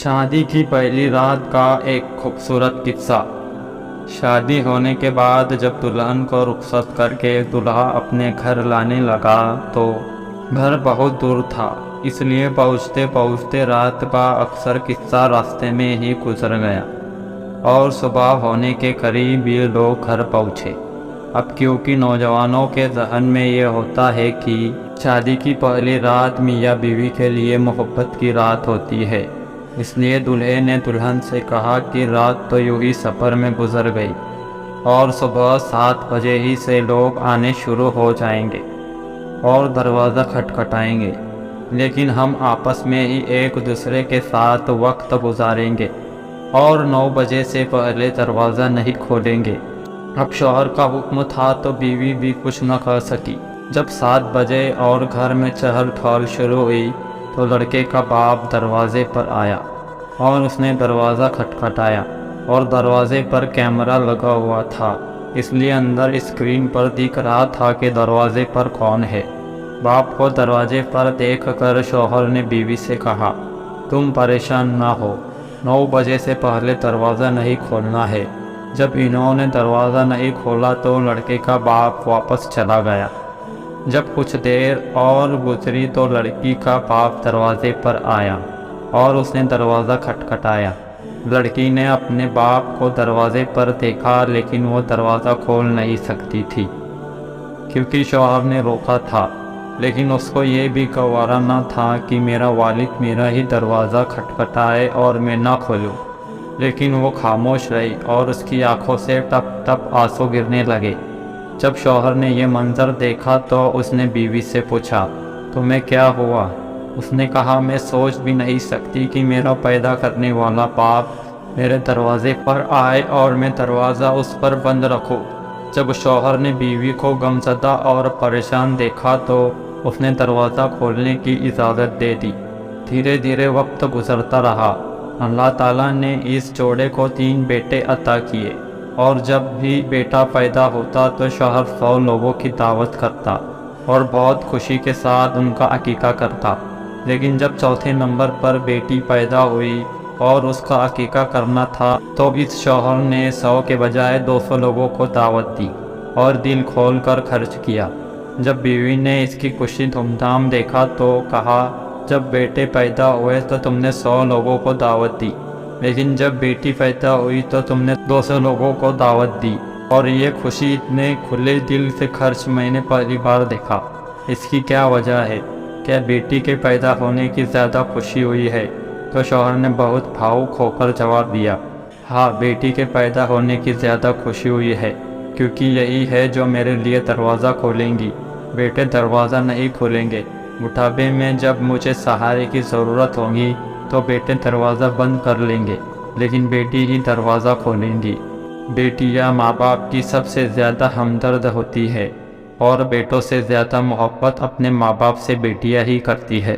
شادی کی پہلی رات کا ایک خوبصورت قصہ۔ شادی ہونے کے بعد جب دلہن کو رخصت کر کے دولہا اپنے گھر لانے لگا تو گھر بہت دور تھا، اس لیے پہنچتے پہنچتے رات کا اکثر قصہ راستے میں ہی گزر گیا اور صبح ہونے کے قریب یہ لوگ گھر پہنچے۔ اب کیونکہ نوجوانوں کے ذہن میں یہ ہوتا ہے کہ شادی کی پہلی رات میاں بیوی کے لیے محبت کی رات ہوتی ہے، اس لیے دولہے نے دلہن سے کہا کہ رات تو یوں ہی سفر میں گزر گئی اور صبح 7 بجے ہی سے لوگ آنے شروع ہو جائیں گے اور دروازہ کھٹکھٹائیں گے، لیکن ہم آپس میں ہی ایک دوسرے کے ساتھ وقت گزاریں گے اور 9 بجے سے پہلے دروازہ نہیں کھولیں گے۔ اب شوہر کا حکم تھا تو بیوی بھی کچھ نہ کر سکی۔ جب 7 بجے اور گھر میں چہل پہل شروع ہوئی تو لڑکے کا باپ دروازے پر آیا اور اس نے دروازہ کھٹکھٹایا اور دروازے پر کیمرہ لگا ہوا تھا، اس لیے اندر اسکرین پر دکھ رہا تھا کہ دروازے پر کون ہے۔ باپ کو دروازے پر دیکھ کر شوہر نے بیوی سے کہا، تم پریشان نہ ہو، 9 بجے سے پہلے دروازہ نہیں کھولنا ہے۔ جب انہوں نے دروازہ نہیں کھولا تو لڑکے کا باپ واپس چلا گیا۔ جب کچھ دیر اور گزری تو لڑکی کا باپ دروازے پر آیا اور اس نے دروازہ کھٹکھٹایا۔ لڑکی نے اپنے باپ کو دروازے پر دیکھا لیکن وہ دروازہ کھول نہیں سکتی تھی کیونکہ شوہر نے روکا تھا، لیکن اس کو یہ بھی گوارا نہ تھا کہ میرا والد میرا ہی دروازہ کھٹکھٹائے اور میں نہ کھولوں، لیکن وہ خاموش رہی اور اس کی آنکھوں سے ٹپ ٹپ آنسو گرنے لگے۔ جب شوہر نے یہ منظر دیکھا تو اس نے بیوی سے پوچھا، تمہیں کیا ہوا؟ اس نے کہا، میں سوچ بھی نہیں سکتی کہ میرا پیدا کرنے والا باپ میرے دروازے پر آئے اور میں دروازہ اس پر بند رکھوں۔ جب شوہر نے بیوی کو غمزدہ اور پریشان دیکھا تو اس نے دروازہ کھولنے کی اجازت دے دی۔ دھیرے دھیرے وقت گزرتا رہا۔ اللہ تعالیٰ نے اس جوڑے کو 3 بیٹے عطا کیے اور جب بھی بیٹا پیدا ہوتا تو شوہر 100 لوگوں کی دعوت کرتا اور بہت خوشی کے ساتھ ان کا عقیقہ کرتا، لیکن جب چوتھے نمبر پر بیٹی پیدا ہوئی اور اس کا عقیقہ کرنا تھا تو اس شوہر نے 100 کے بجائے 200 لوگوں کو دعوت دی اور دل کھول کر خرچ کیا۔ جب بیوی نے اس کی خوشی دھوم دھام دیکھا تو کہا، جب بیٹے پیدا ہوئے تو تم نے 100 لوگوں کو دعوت دی، لیکن جب بیٹی پیدا ہوئی تو تم نے 200 لوگوں کو دعوت دی، اور یہ خوشی اتنے کھلے دل سے خرچ میں نے پہلی بار دیکھا۔ اس کی کیا وجہ ہے؟ کیا بیٹی کے پیدا ہونے کی زیادہ خوشی ہوئی ہے؟ تو شوہر نے بہت بھاوک ہو کر جواب دیا، ہاں، بیٹی کے پیدا ہونے کی زیادہ خوشی ہوئی ہے، کیونکہ یہی ہے جو میرے لیے دروازہ کھولیں گی، بیٹے دروازہ نہیں کھولیں گے۔ بڑھاپے میں جب مجھے سہارے کی ضرورت ہوگی تو بیٹے دروازہ بند کر لیں گے، لیکن بیٹی ہی دروازہ کھولیں گی۔ بیٹیاں ماں باپ کی سب سے زیادہ ہمدرد ہوتی ہے اور بیٹوں سے زیادہ محبت اپنے ماں باپ سے بیٹیاں ہی کرتی ہے۔